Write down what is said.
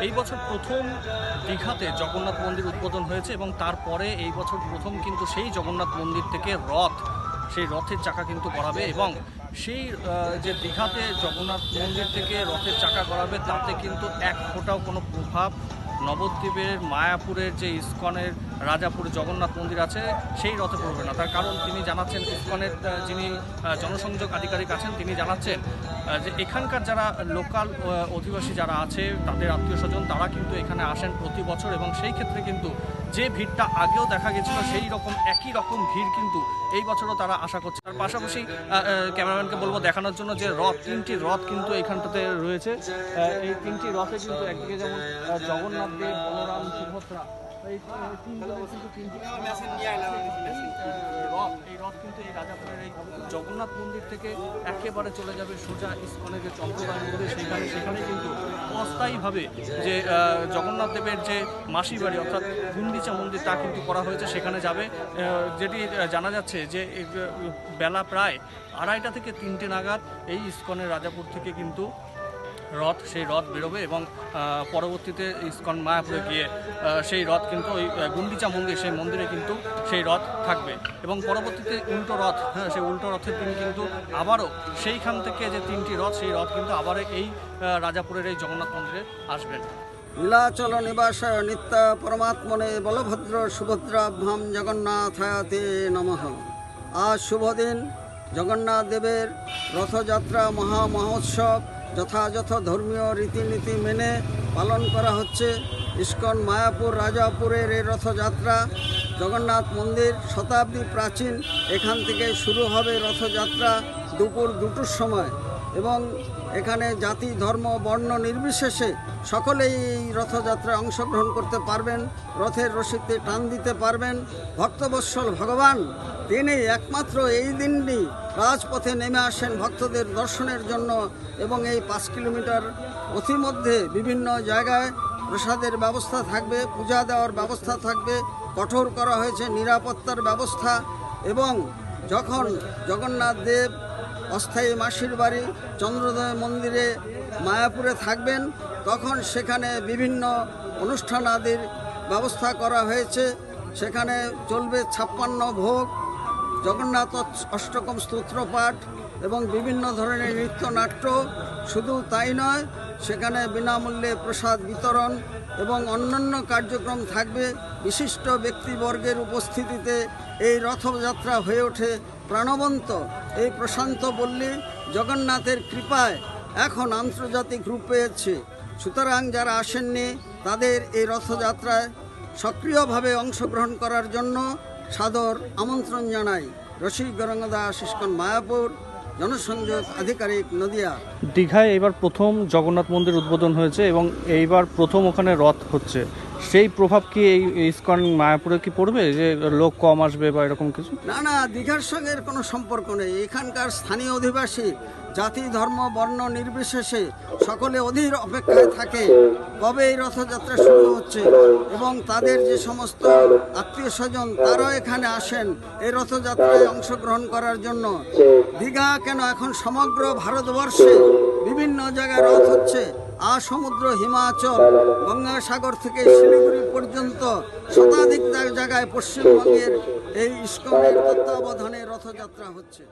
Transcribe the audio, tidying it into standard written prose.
এই বছর প্রথম দীঘাতে জগন্নাথ মন্দির উদ্বোধন হয়েছে এবং তারপরে এই বছর প্রথম কিন্তু সেই জগন্নাথ মন্দির থেকে সেই রথের চাকা কিন্তু করাবে এবং সেই যে দীঘাতে জগন্নাথ মন্দির থেকে রথের চাকা করাবে তাতে কিন্তু এক ফোঁটাও কোনো প্রভাব নবদ্বীপের মায়াপুরের যে ইস্কনের রাজাপুর জগন্নাথ মন্দির আছে সেই রথে পড়বে না। তার কারণ তিনি জানাচ্ছেন, ইস্কনের যিনি জনসংযোগ আধিকারিক আছেন তিনি জানাচ্ছেন যে এখানকার যারা লোকাল অধিবাসী যারা আছে তাদের আত্মীয় স্বজন তারা কিন্তু এখানে আসেন প্রতি বছর এবং সেই ক্ষেত্রে কিন্তু যে ভিড়টা আগেও দেখা গেছিল সেই রকম একই রকম ভিড় কিন্তু এই বছরও তারা আশা করছে। তার পাশাপাশি ক্যামেরাম্যানকে বলবো দেখানোর জন্য যে তিনটি রথ কিন্তু এখানটাতে রয়েছে। এই তিনটি রথে কিন্তু একদিকে যেমন জগন্নাথ দেব, বলরাম, সুভদ্রা, এই রথ কিন্তু এই রাজাপুরের এই জগন্নাথ মন্দির থেকে একেবারে চলে যাবে সোজা ইস্কনের যে চন্দ্রবাই মন্দির সেখানে কিন্তু অস্থায়ীভাবে যে জগন্নাথ দেবের যে মাসির বাড়ি অর্থাৎ গুন্ডিচা মন্দির তা কিন্তু করা হয়েছে, সেখানে যাবে। যেটি জানা যাচ্ছে যে বেলা প্রায় 2:30 থেকে 3টে নাগাদ এই ইস্কনের রাজাপুর থেকে কিন্তু সেই রথ বেরোবে এবং পরবর্তীতে ইস্কন মায়াপুরে গিয়ে সেই রথ কিন্তু ওই গুন্ডিচা মন্দির সেই মন্দিরে কিন্তু সেই রথ থাকবে এবং পরবর্তীতে উল্টো রথ, সেই উল্টো রথের দিন কিন্তু আবারও সেইখান থেকে যে তিনটি রথ সেই রথ কিন্তু আবার এই রাজাপুরের এই জগন্নাথ মন্দিরে আসবেন। নীলাচল নিবাসায় নিত্য পরমাত্মনে বলভদ্র সুভদ্রাভ্যাম জগন্নাথায়তে নমঃ। আজ শুভদিন, জগন্নাথ দেবের রথযাত্রা মহোৎসব যথাযথ ধর্মীয় রীতিনীতি মেনে পালন করা হচ্ছে। ইস্কন মায়াপুর রাজাপুরের এই রথযাত্রা জগন্নাথ মন্দির শতাব্দী প্রাচীন, এখান থেকে শুরু হবে রথযাত্রা দুপুর 2টোর সময় এবং এখানে জাতি ধর্ম বর্ণ নির্বিশেষে সকলেই এই রথযাত্রায় অংশগ্রহণ করতে পারবেন, রথের রশিতে টান দিতে পারবেন। ভক্তবৎসল ভগবান তিনি একমাত্র এই দিনটি রাজপথে নেমে আসেন ভক্তদের দর্শনের জন্য এবং এই 5 কিলোমিটার পথিমধ্যে বিভিন্ন জায়গায় প্রসাদের ব্যবস্থা থাকবে, পূজা দেওয়ার ব্যবস্থা থাকবে, কঠোর করা হয়েছে নিরাপত্তার ব্যবস্থা। এবং যখন জগন্নাথ দেব অস্থায়ী মাসির বাড়ি চন্দ্রোদয় মন্দিরে মায়াপুরে থাকবেন তখন সেখানে বিভিন্ন অনুষ্ঠান আদির ব্যবস্থা করা হয়েছে। সেখানে চলবে 56 ভোগ, জগন্নাথ অষ্টকম স্তোত্র পাঠ এবং বিভিন্ন ধরনের নৃত্যনাট্য। শুধু তাই নয়, সেখানে বিনামূল্যে প্রসাদ বিতরণ এবং অন্যান্য কার্যক্রম থাকবে। বিশিষ্ট ব্যক্তিবর্গের উপস্থিতিতে এই রথযাত্রা হয়ে ওঠে প্রাণবন্ত। এই প্রশান্ত পল্লী জগন্নাথের কৃপায় এখন আন্তর্জাতিক রূপ পেয়েছে। সুতরাং যারা আসেননি তাদের এই রথযাত্রায় সক্রিয়ভাবে অংশগ্রহণ করার জন্য সাদর আমন্ত্রণ জানাই। রসিক গৌরাঙ্গ দাস, ইস্কন মায়াপুর, জনসংযোগ আধিকারিক, নদিয়া। দীঘায় এবার প্রথম জগন্নাথ মন্দির উদ্বোধন হয়েছে এবং এইবার প্রথম ওখানে রথ হচ্ছে, সেই প্রভাব কি এই ইস্কন মায়াপুরে কি পড়বে যে লোক কম আসবে বা এরকম কিছু? না, দীঘার সঙ্গে এর কোনো সম্পর্ক নেই। এখানকার স্থানীয় অধিবাসী জাতি ধর্ম বর্ণ নির্বিশেষে সকলে অধীর অপেক্ষায় থাকে কবে এই রথযাত্রা শুরু হচ্ছে এবং তাদের যে সমস্ত আত্মীয় স্বজন তারাও এখানে আসেন এই রথযাত্রায় অংশগ্রহণ করার জন্য। দীঘা কেন, এখন সমগ্র ভারতবর্ষে বিভিন্ন জায়গায় রথ হচ্ছে। সমুদ্র, হিমাচল, গঙ্গাসাগর থেকে শিলিগুড়ি পর্যন্ত শতাধিক জায়গায় পশ্চিমবঙ্গের এই ইস্কনের তত্ত্বাবধানে রথযাত্রা হচ্ছে।